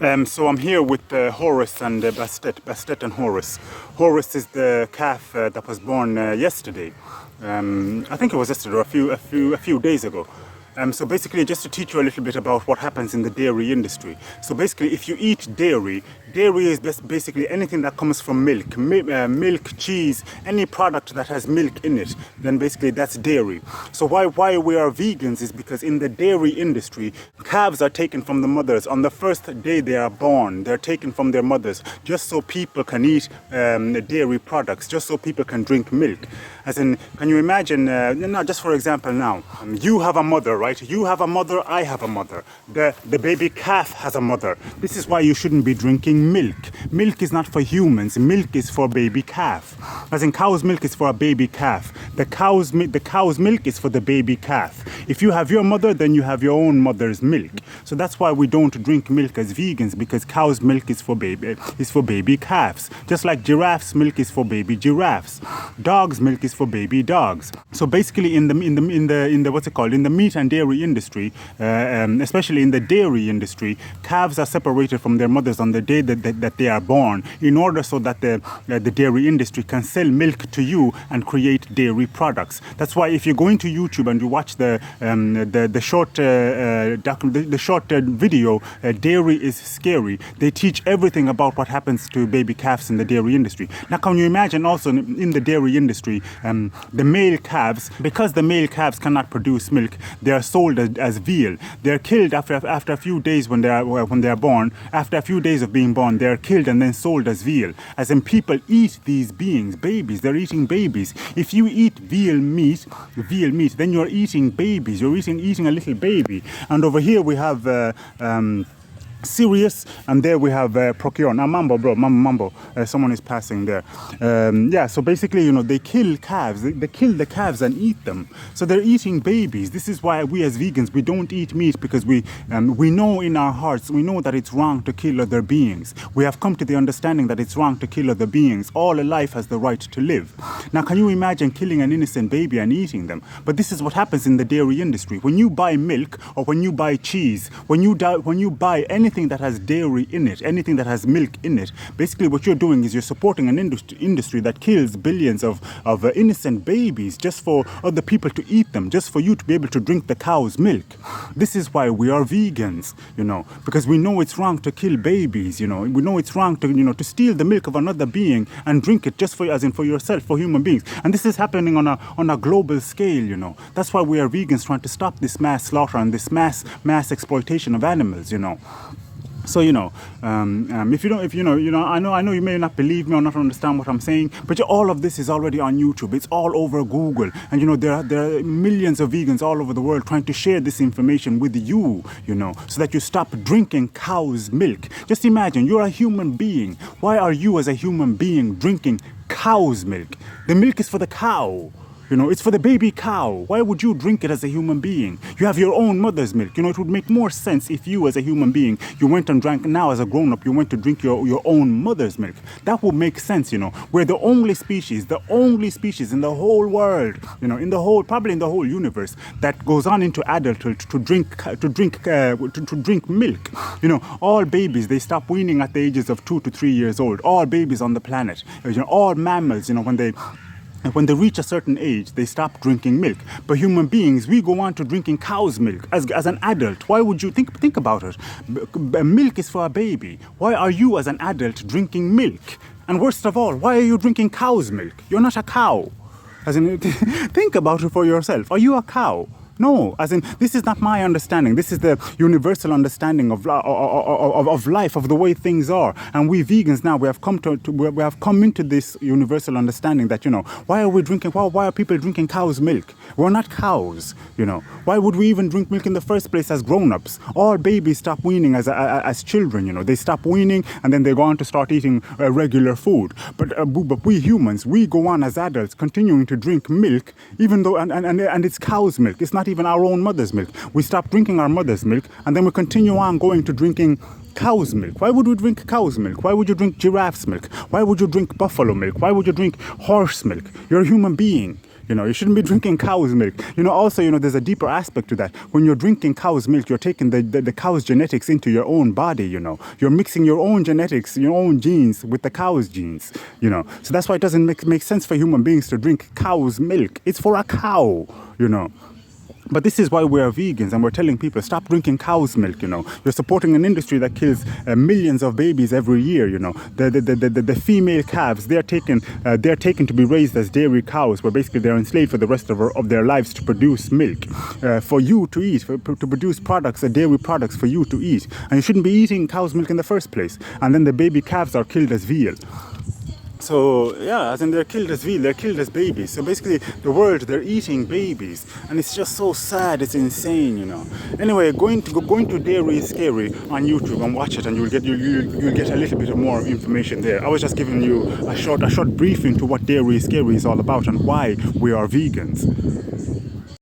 So I'm here with Horace and Bastet and Horace. Horace is the calf that was born yesterday. I think it was yesterday or a few days ago. So basically, just to teach you a little bit about what happens in the dairy industry. So basically, if you eat dairy is basically anything that comes from milk, milk, cheese, any product that has milk in it, then basically that's dairy. So why we are vegans is because in the dairy industry, calves are taken from the mothers on the first day they are born. They're taken from their mothers just so people can eat dairy products, just so people can drink milk. As in, can you imagine, just for example now, you have a mother, right? You have a mother, I have a mother. The baby calf has a mother. This is why you shouldn't be drinking milk. Milk is not for humans. Milk is for baby calf. As in, cow's milk is for a baby calf. The cow's milk is for the baby calf. If you have your mother, then you have your own mother's milk. So that's why we don't drink milk as vegans, because cow's milk is for baby calves. Just like giraffe's milk is for baby giraffes. Dog's milk is for baby dogs. So basically, in the meat and dairy industry, especially in the dairy industry, calves are separated from their mothers on the day that they are born, in order so that the dairy industry can sell milk to you and create dairy products. That's why if you go into YouTube and you watch the short video, Dairy is Scary, they teach everything about what happens to baby calves in the dairy industry. Now, can you imagine also in the dairy industry, the male calves, because the male calves cannot produce milk, they are sold as veal. They're killed after a few days when they are born. After a few days of being born, they are killed and then sold as veal. As in, people eat these beings, babies. They're eating babies. If you eat veal meat, then you're eating babies. You're eating a little baby. And over here we have Sirius, and there we have Procure. Now, Mambo, someone is passing there. So basically, they kill calves. They kill the calves and eat them. So they're eating babies. This is why we as vegans, we don't eat meat, because we know in our hearts, we know that it's wrong to kill other beings. We have come to the understanding that it's wrong to kill other beings. All life has the right to live. Now, can you imagine killing an innocent baby and eating them? But this is what happens in the dairy industry. When you buy milk, or when you buy cheese, when you buy anything that has dairy in it, anything that has milk in it, basically what you're doing is you're supporting an industry that kills billions of innocent babies just for other people to eat them, just for you to be able to drink the cow's milk. This is why we are vegans, because we know it's wrong to kill babies, we know it's wrong to steal the milk of another being and drink it just for yourself, for human beings. And this is happening on a global scale, That's why we are vegans, trying to stop this mass slaughter and this mass exploitation of animals, So, I know you may not believe me or not understand what I'm saying, but all of this is already on YouTube. It's all over Google. And, there are millions of vegans all over the world trying to share this information with you, so that you stop drinking cow's milk. Just imagine, you're a human being. Why are you as a human being drinking cow's milk? The milk is for the cow. It's for the baby cow. Why would you drink it as a human being? You have your own mother's milk. It would make more sense if you as a human being, you went and drank, now as a grown-up, you went to drink your own mother's milk. That would make sense, We're the only species in the whole world, probably in the whole universe, that goes on into adulthood to drink milk. All babies, they stop weaning at the ages of 2 to 3 years old. All babies on the planet, all mammals, when they reach a certain age, they stop drinking milk. But human beings, we go on to drinking cow's milk as an adult. Why would you think about it? Milk is for a baby. Why are you as an adult drinking milk? And worst of all, why are you drinking cow's milk? You're not a cow. As in, think about it for yourself. Are you a cow? No, as in, this is not my understanding. This is the universal understanding of life, of the way things are. And we vegans now, we have come into this universal understanding that, why are people drinking cow's milk? We're not cows, Why would we even drink milk in the first place as grown-ups? All babies stop weaning as children, They stop weaning and then they go on to start eating regular food. But we humans, we go on as adults continuing to drink milk, even though, and it's cow's milk. It's not even our own mother's milk. We stop drinking our mother's milk and then we continue on going to drinking cow's milk. Why would we drink cow's milk? Why would you drink giraffe's milk? Why would you drink buffalo milk? Why would you drink horse milk? You're a human being. You know, you shouldn't be drinking cow's milk. You know, also, you know, there's a deeper aspect to that. When you're drinking cow's milk, you're taking the cow's genetics into your own body, you know. You're mixing your own genetics, your own genes with the cow's genes, you know. So that's why it doesn't make sense for human beings to drink cow's milk. It's for a cow, you know. But this is why we're vegans, and we're telling people, stop drinking cow's milk, you know. You're supporting an industry that kills millions of babies every year, you know. The female calves, they're taken to be raised as dairy cows, where basically they're enslaved for the rest of their lives to produce milk for you to eat, to produce products, dairy products for you to eat. And you shouldn't be eating cow's milk in the first place. And then the baby calves are killed as veal. So, yeah, as in they're killed as veal, they're killed as babies. So basically, the world, they're eating babies. And it's just so sad, it's insane, you know. Anyway, going to Dairy is Scary on YouTube and watch it, and you'll get a little bit of more information there. I was just giving you a short briefing to what Dairy is Scary is all about and why we are vegans.